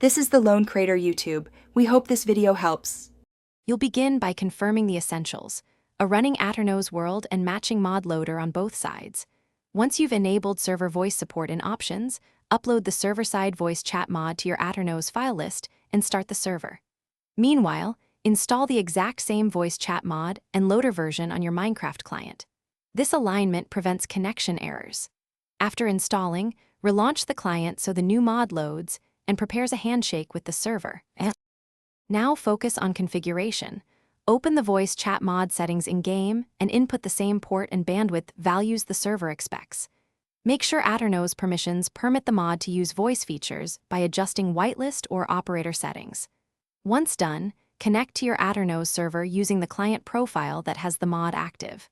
This is the Lone Crater YouTube. We hope this video helps. You'll begin by confirming the essentials, a running Aternos world and matching mod loader on both sides. Once you've enabled server voice support in options, upload the server-side voice chat mod to your Aternos file list and start the server. Meanwhile, install the exact same voice chat mod and loader version on your Minecraft client. This alignment prevents connection errors. After installing, relaunch the client so the new mod loads and prepares a handshake with the server. Now focus on configuration. Open the voice chat mod settings in-game and input the same port and bandwidth values the server expects. Make sure Aternos permissions permit the mod to use voice features by adjusting whitelist or operator settings. Once done, connect to your Aternos server using the client profile that has the mod active.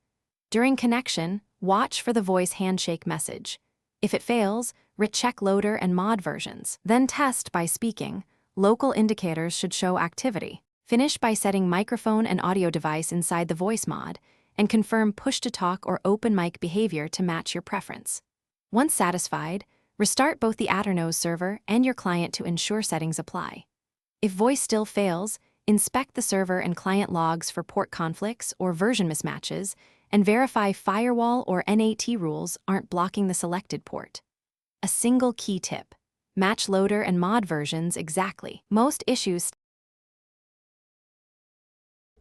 During connection, watch for the voice handshake message. If it fails, recheck loader and mod versions. Then test by speaking. Local indicators should show activity. Finish by setting microphone and audio device inside the voice mod, and confirm push-to-talk or open mic behavior to match your preference. Once satisfied, restart both the Aternos server and your client to ensure settings apply. If voice still fails, inspect the server and client logs for port conflicts or version mismatches, and verify firewall or NAT rules aren't blocking the selected port. A single key tip: match loader and mod versions exactly. Most issues.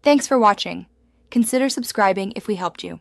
Thanks for watching. Consider subscribing if we helped you.